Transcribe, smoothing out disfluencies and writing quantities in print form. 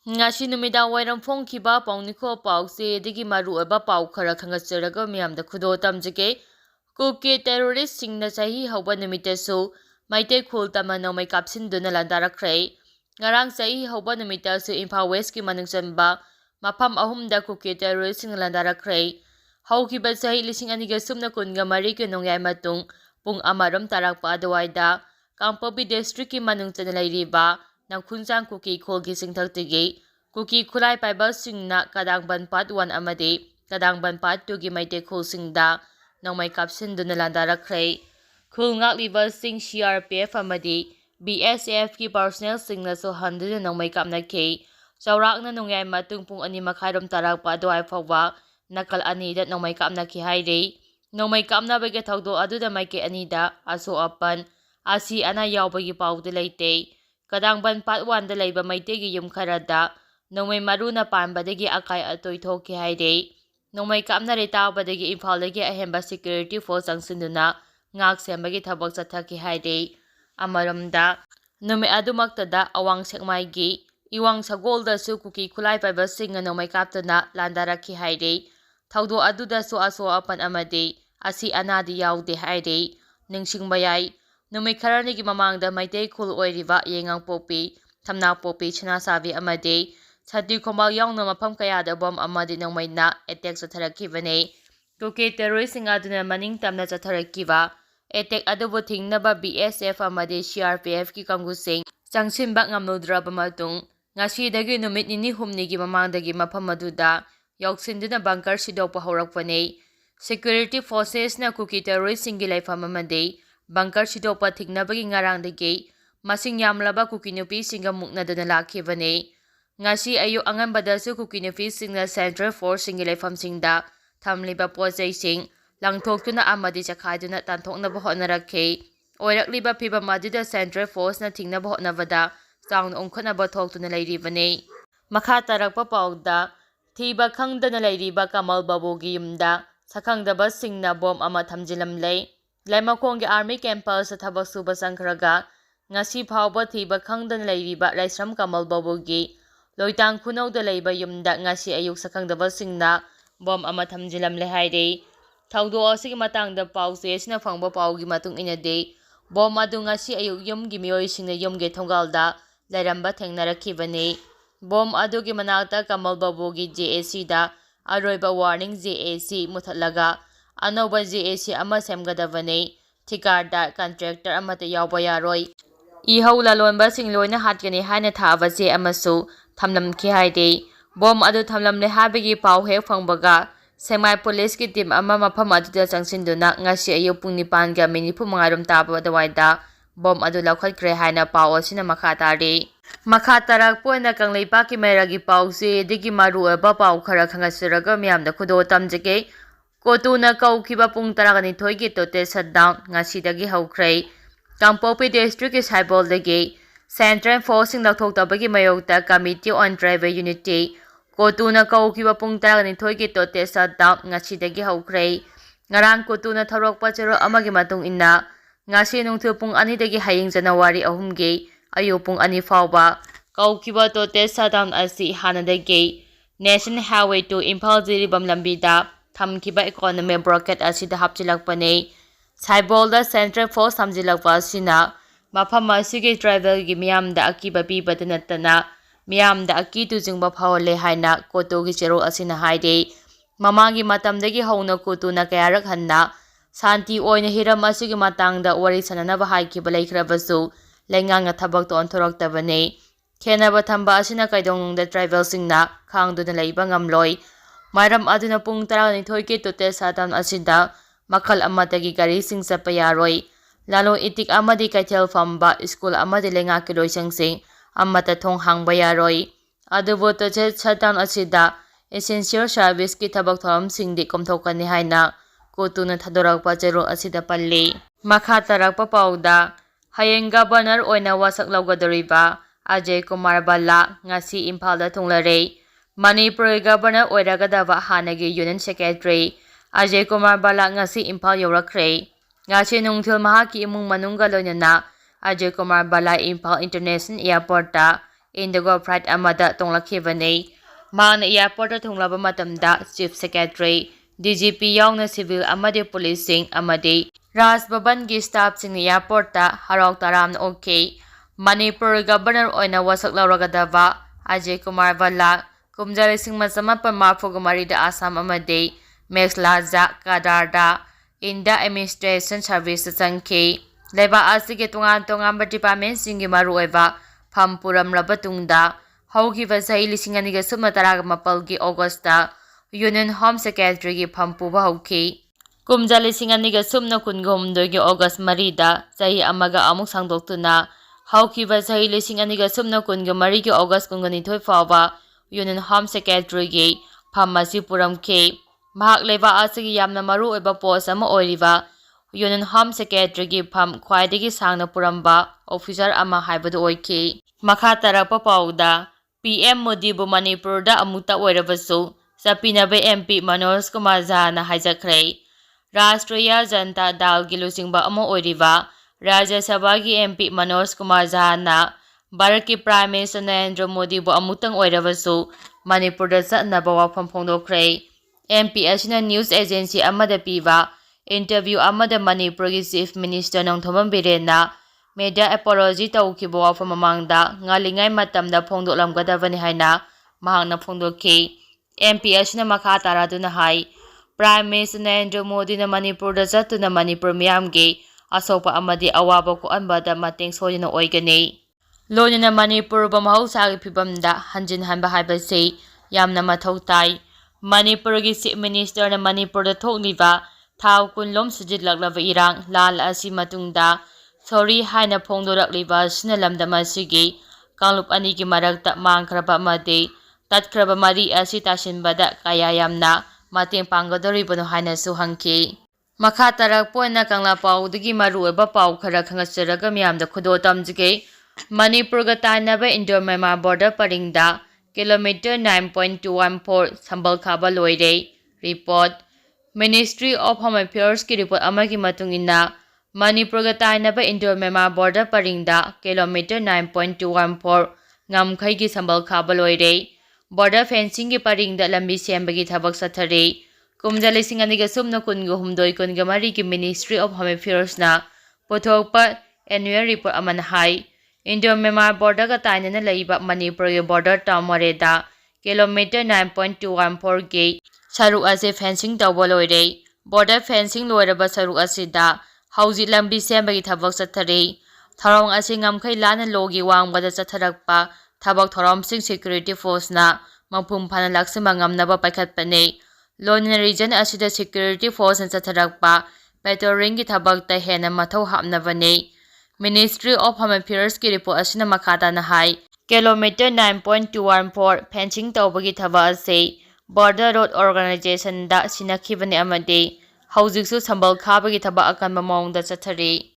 Ngasi numidang wairam phongkhiba pawniko pawse digi maruoba paw khara khangatjaraga miyamda Khudol tamjage. Kuki terrorist singna chahi hauba numitasu maite khul tama nomai kapsinduna landarakhre. Ngarang chahi hauba numitasu Imphal West ki manungchanba mapham ahumda Kuki terrorist sing landarakhre. Haukiba chahi lising aniga sumna kunga mari ki nongyai matung pung amaram tarakpa adwaida Kangpopi district ki manungchana lairiba Nangkhunjang Kuki kholgi singthaktige Kuki khulai paiba singna kadangban part 1 amadi kadangban part 2 gi maite khulsingda nongmai kapsinduna landarakhre khul ngakliba sing CRPF amadi BSF ki personnel singna so handuna nongmai kapnakhe chawrakna nongyai matung pung ani makhairom tarakpa dwai phawwa nakal ani da nongmai kapnakhe haire nongmai kapnabage thawdo aduda maike ani da aso apan asi ana yawbagi pawdu leite kadangban part 1 da leiba maitegi yum kharada nongmai maruna panbadagi akai atoi thoki haire nongmai kapnare tabadagi Imphaldagi ahemba security force angsinduna ngak sembagi thabak chathaki haire amaramda nome adumaktada awang sekmaigi iwang sagolda su Kuki khulai paiba singa nongmai kaptana landarakhi haire thawdo aduda su aso apan amade asi anadi yawde haire ningsingba yai numai kharani mamangda maitei khul oiriba yengang popi thamna popi chana sabi amade Sati khomal yawna mapham kayada bom amadi nongmaina attack chatharakibane Kuki terrorist aduna maning tamna chatharakiba attack adubu thingnaba BSF amadi CRPF ki kangusing changsinba ngamnodraba matung ngasidagi numit nini humnigi mamangdagi mapham aduda yauksinduna bunker sidokpa horakpane security forces na Kuki terrorist singi laifam amade bunker sidokpa thiknabagi ngarangdagi masing yamlaba Kuki nupi singa muknaduna lakhibane ngasi ayu anganbada su Kuki nupi singna Central Force singi laifamsingda thamliba pojaising langthoktuna amadi chakhaiduna tanthoknaba hotnarakhe oirakliba phibam aduda Central Force na thingnaba hotnabada chaung ongkhotnaba thoktuna leiribane makha tarakpa pawda thiba khangdana leiriba Kamal Babugi yumda sakhangdaba singna bom ama thamjilamlei Laimakhonggi army campus thabak suba sangkhraga ngasi phawba thiba khangdana leiriba Raisram Kamal Babugi loitang khunauda leiba yumda ngasi ayuk sakhangdaba singna bom ama thamjilamle haire thawdo asigi matangda pause sina phangba pawgi matung inade bom adu ngasi ayuk yumgi miyoi singna yumge thongalda lairamba thengnarakibane bom adugi manakta Kamal Babugi JAC da aroiba warning JAC muthatlaga anoba JAC ama semgadavane thikardar contractor amata yawba yaroi ihau lalonba singloina hatkani haina thaba je amasu thamlamki haide bom adu thamlamle habigi paw hek phangbaga semai police ki team ama mapham aduda changsinduna ngasi ayu pung 9 ga minute 5 taba dawaida bom adu laukhatkre haina paw asina makha tari makha tarak poina kanglaipa ki meragi pawse digi maru aba paw khara khangasiraga miyamda Khudol tamjage Kotuna kaukiba pung 12 gi tote shutdown ngasidagi haukhre Kangpopi district ki saiboldagi Central Force sing lathoktabagi mayokta Committee on Tribal Unity Kotuna kaukiba pung 12 gi tote shutdown ngasidagi haukhre ngarang kotuna tharokpa chero amagi matung inna ngasi nungthil pung 2 dagi haying January 3 gi ayu pung 2 fawba kaukiba tote shutdown asi hanadagi National Highway to Imphal jiribam lambida thamkiba economy broadcast asida hapchilakpane Saibolda Central Force samjilakpa asina mapham asigi tribal gi miyamda akiba pibada natana miyamda akitu jingba phawale haina kotogi chero asina haide mamangi matamdagi hauna kotuna kayarak hanna santi oina hiram asigi matangda wari sananaba haikiba laikhrabasu laingang thabak to onthoraktabane khenaba thamba asina kaidongda tribal singna khangduna leiba ngamloi Maram aduna pung 12 ki tote shutdown asida makhal amatagi gari sing chapa yaroi lalo itik amadi kaithel famba school amadi lenga ki loisangsing amata thong hangba yaroi adubo to shutdown asida essential service ki thabak thoram singdi komthokani haina kotuna thadorakpa chero asida palli makha tarakpa pawda hayeng governor oina wasak lawgadoriba Ajay Kumar Balla ngasi Imphalda thunglare Manipur Governor oiragadaba hanagi Union Secretary Ajay Kumar Balla ngasi Imphal yorakre ngasi nungthil mahaki imung manungga loinana Ajay Kumar Balla Imphal International Airport ta indigo flight amada tonglakhibani. Mahakna airport thunglaba matamda Chief Secretary, DGP yauna civil amadi policing amadi Raj Bhavan gi staff sing airport ta harau taram okay. Manipur Governor oina wasak lauragadaba Ajay Kumar Valla kumjali sing masamapan mafugumari da Assam amadi Max Laza Kadarda India Administration Service Changki Leba asige tungan department singi marueva Pampuram Rabatungda Haukiva Sai Lisinganiga Sumataraga Mapalgi Augusta Union Home Secretary gi Pampuba Hauki Kumjali Singaniga Sumna Kungumdogi August Marida Sahi Amaga Amuk Sangdoktuna Haukiva Sahi Lisinganiga Sumna Kungamari gi August Kungani Thoi Fawa Union Home Secretary gi Phamasi Puram K Mahak leba asigi yamna maru eba post ama oiriba Union Home Secretary gi pham khwaidagi sangna puramba officer ama haibadu oiki makha tarakpa pauda PM Modi bu Manipur da amuta oirabasu sapinabe MP Manoj Kumar Jha na haijakhre Rashtriya Janata Dal gi lusingba ama oiriba Rajya Sabha gi MP Manoj Kumar Jha na Bharat ki Prime Minister Narendra Modi bu amutang oirabasu Manipur da chatnaba wafam phongdokre MP asina news agency amada piva interview amada Manipur gi Chief Minister Nongthomam Birena media apology tawkibo wafam mawongda ngalingai matamda phongdolamgadabani haina mahakna phongdokki MP asina makha taraduna hai Prime Minister Narendra Modi na Manipur da chatuna Manipur miyamgi asopa amadi awaba ko anbada mateng soyina oigani loinina Manipur ba mahausa gi phibamda hanjin hanba haibase yamna mathau tai Manipur gi Chief Minister na Manipur da thokliba thau kunlom sijilaklaba irang lal asi matungda sorry haina phongdorakliba sinalamdam asigi kanglup ani gi marakta mangkhraba amadi tatkraba mari asi tasinbada kaya yamna mateng panggadoribano haina su hangki makha tarak poina kangla paudagi maru eba pau khara khangasaraga miyamda Khudol tamjige Manipur ga tainaba Indo-Myanmar border paringda kilometer 9.214 sambal khaba loire report Ministry of Home Affairs ki report amagi matungina Manipur ga tainaba Indo-Myanmar border paringda kilometer 9.214 ngamkhai gi sambal khaba loire border fencing gi paringda lambi sembagi thabak sathare kumjali singaniga sumna kungu humdoi kunga mari gi Ministry of Home Affairs na pothokpa annual report aman hai Indo-Myanmar border ga tainana laiba Manipur ge border town mareda kilometer 9.214 ge saruk ase fencing tawba loire border fencing loiraba saruk asida hauji lambi sembagi thabak sathare tharong ase ngamkhai lana logi wangbada chatharakpa thabak thoromsing security force na maphum phana laksima ngamnaba paikhatpane loinina region asida security force na chatharakpa patrolling gi thabak ta hena mathau hapnabane Ministry of Home Affairs ki report asina makhata na hai kilometer 9.214 fencing tawbagi thaba ase Border Road Organization da sinakhibani amade haujiksu sambal khabagi thaba akanba mawongda chathare